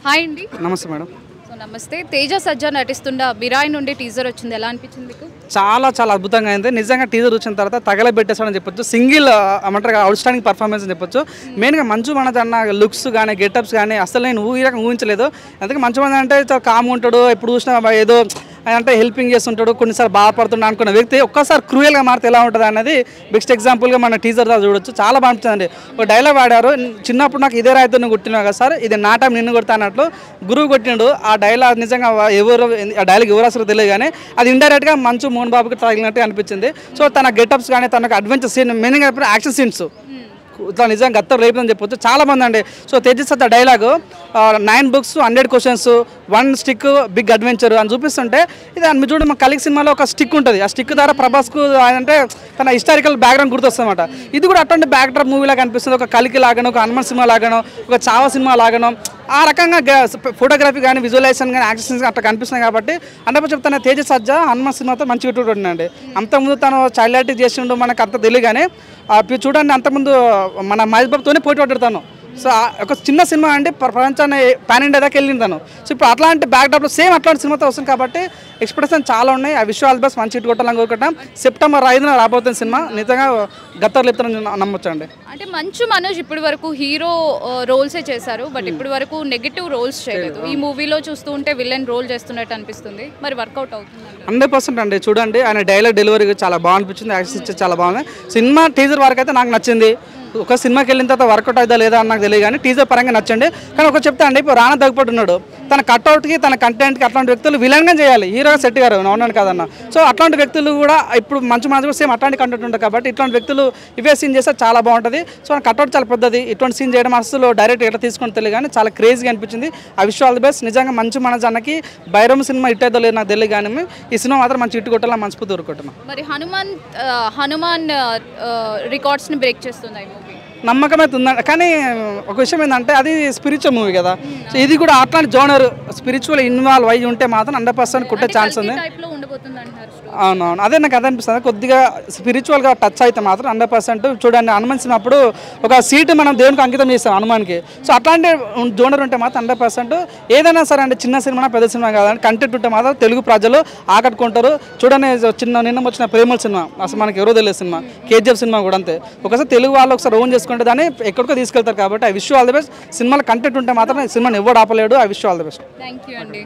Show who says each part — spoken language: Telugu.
Speaker 1: హాయ్ అండి.
Speaker 2: నమస్తే మేడం.
Speaker 1: సో నమస్తే. తేజ సజ్జా నటిస్తున్న మిరాయి నుండి టీజర్ వచ్చింది, ఎలా అనిపించింది మీకు?
Speaker 2: చాలా చాలా అద్భుతంగా అయింది. నిజంగా టీజర్ వచ్చిన తర్వాత తగలబెట్టేసాడని చెప్పొచ్చు. సింగిల్ ఏమంటారు అవుట్ స్టాండింగ్ పర్ఫార్మెన్స్ అని చెప్పొచ్చు. మెయిన్గా మంచు మనది అన్న లుక్స్ కానీ గెటప్స్ కానీ అసలు నేను ఊహించలేదు. అందుకే మంచు మనది అంటే చాలా కామ్ ఉంటాడు, ఎప్పుడు చూసినా ఏదో అంటే హెల్పింగ్ చేస్తుంటాడు, కొన్నిసార్లు బాధపడుతున్నాడు అనుకున్న వ్యక్తి ఒక్కసారి క్రూయల్గా మారితే ఎలా ఉంటుంది అనేది బెస్ట్ ఎగ్జాంపుల్గా మన టీజర్ చూడొచ్చు. చాలా బాగుంటుందండి. ఒక డైలాగ్ వాడారు, చిన్నప్పుడు నాకు ఇదే రాయితో నువ్వు కొట్టినావు కదా సార్, ఇది నా టైం నిన్ను కొడతా అన్నట్లు గురువు కొట్టినాడు. ఆ డైలాగ్ నిజంగా ఆ డైలాగ్ ఎవరు అసలు తెలియదు కానీ అది ఇండైరెక్ట్గా మంచు మోహన్ బాబుకి తగిలినట్టు అనిపించింది. సో తన గెటప్స్ కానీ తనకు అడ్వెంచర్ సీన్ మెయిన్గా యాక్షన్ సీన్స్ ఇట్లా నిజంగా గత్తర్ రేపుదని చెప్పొచ్చు. చాలా మంది అండి. So Tejas dialogue 9 books 100 questions 1 stick big adventure అని చూపిస్తుంటే ఇది మీరు చూడండి, మా కలిగి సినిమాలో ఒక స్టిక్ ఉంటుంది. ఆ స్టిక్ ద్వారా ప్రభాస్కు అంటే తన హిస్టారికల్ బ్యాక్గ్రౌండ్ గుర్తొస్తుంది అనమాట. ఇది కూడా అటువంటి బ్యాక్డ్రాప్ మూవీ లాగా అనిపిస్తుంది. ఒక కలికి లాగాను, ఒక హనుమాన్ సినిమా లాగాను, ఒక చావా సినిమా లాగాను ఆ రకంగా ఫోటోగ్రఫీ కానీ విజువలైజేషన్ కానీ యాక్షన్స్ అట్లా కనిపిస్తున్నాయి. కాబట్టి అన్నప్పుడు చెప్తాను, తేజ సజ్జా హనుమాన్ సినిమాతో మంచిగా ఇట్టుకుంటున్నాండి. అంతకుముందు తను చైల్డ్ యాక్టింగ్ చేసిండు, మనకు అంత తెలియదు కానీ చూడండి అంతకుముందు మన మహేష్ బాబుతోనే పోటీ పడ్డాను. సో ఒక చిన్న సినిమా అండి, ప్రపంచాన్ని పాన్ ఇండియా దాకా వెళ్ళింది తను. సో ఇప్పుడు అట్లాంటి బ్యాక్డ్రాప్లో సేమ్ అట్లాంటి సినిమాతో వస్తుంది కాబట్టి ఎక్స్ప్రెషన్ చాలా ఉన్నాయి. ఆ విషయాలు ఆల్ బెస్ట్ మంచి ఇటు కొట్టాలని కోరుకుంటాం. September 5న రాబోతున్న సినిమా నిజంగా గత్తర్ లేపుతారని నమ్మొచ్చండి.
Speaker 1: అంటే మంచు మనోజ్ ఇప్పటి వరకు హీరో రోల్సే చేశారు, బట్ ఇప్పటి వరకు నెగిటివ్ రోల్స్ చేయలేదు. ఈ మూవీలో చూస్తూ ఉంటే విలన్ రోల్ చేస్తున్నట్టు అనిపిస్తుంది, మరి వర్కౌట్ అవుతుంది?
Speaker 2: 100% అండి. చూడండి ఆయన డైలాగ్ డెలివరీ చాలా బాగా అనిపించింది, యాక్షన్ ఇచ్చేది చాలా బాగుంది. సినిమా టీజర్ వరకు అయితే నాకు నచ్చింది. ఒక సినిమాకి వెళ్ళిన తర్వాత వర్కౌట్ అవుతా లేదా అని నాకు తెలియదు కానీ టీజర్ పరంగా నచ్చండి. కానీ ఒక చెప్తా అండి, ఇప్పుడు రానా దగ్గపట్టు ఉన్నాడు, తన కట్అవుట్కి తన కంటెంట్కి అట్లాంటి వ్యక్తులు విలన్గా చేయాలి, హీరోగా సెట్ గారు అవునాను కాదన్న. సో అట్లాంటి వ్యక్తులు కూడా ఇప్పుడు మంచి కూడా సేమ్ అట్లాంటి కంటెంట్ ఉంటుంది కాబట్టి ఇట్లాంటి వ్యక్తులు ఇవే సీన్ చేస్తే చాలా బాగుంటుంది. సో కట్అవుట్ చాలా పెద్దది, ఇటువంటి సీన్ చేయడం అసలు డైరెక్ట్ ఎట్లా తీసుకొని తెలియదు కానీ చాలా క్రేజీగా అనిపించింది. ఆ విషయం ఆల్ ది బెస్ట్. నిజంగా మంచి మన జనకి బైరం సినిమా ఇట్ అయితే లేదు నాకు తెలియదు కానీ ఈ సినిమా మాత్రం మంచి ఇటు కొట్టాలని మనస్ఫూర్తి కోరుకుంటున్నాం.
Speaker 1: మరి హనుమాన్ రికార్డ్స్ని బ్రేక్ చేస్తుంది ఈ మూవీ,
Speaker 2: నమ్మకం అయితే ఉందండి. కానీ ఒక విషయం ఏంటంటే అది స్పిరిచువల్ మూవీ కదా. సో ఇది కూడా అట్లాంటి జోనర్ స్పిరిచువల్ ఇన్వాల్వ్ అయ్యి ఉంటే మాత్రం 100% కుట్టే ఛాన్స్ ఉంది. అవునవును, అదే నాకు అదే అనిపిస్తుంది. కొద్దిగా స్పిరిచువల్గా టచ్ అయితే మాత్రం 100%. చూడండి హనుమాన్ సినిమా అప్పుడు ఒక సీటు మనం దేవునికి అంకితం చేస్తాం హనుమాన్కి. సో అట్లాంటి జోనర్ ఉంటే మాత్రం 100%. ఏదైనా సరే అంటే చిన్న సినిమా పెద్ద సినిమా కాదండి, కంటెంట్ ఉంటే మాత్రం తెలుగు ప్రజలు ఆకట్టుకుంటారు. చూడండి నిన్న వచ్చిన ప్రేమల సినిమా అసలు మనకి ఎవరో తెలియదు సినిమా, KGF సినిమా కూడా అంతే. ఒకసారి తెలుగు వాళ్ళు ఒకసారి ఓన్ చేసుకుంటే దాన్ని ఎక్కడికో తీసుకెళ్తారు కాబట్టి I wish all the best. సినిమాలో కంటెంట్ ఉంటే మాత్రం సినిమాని ఎవరు ఆపలేడు. I wish all the best.
Speaker 1: Thank you అండి.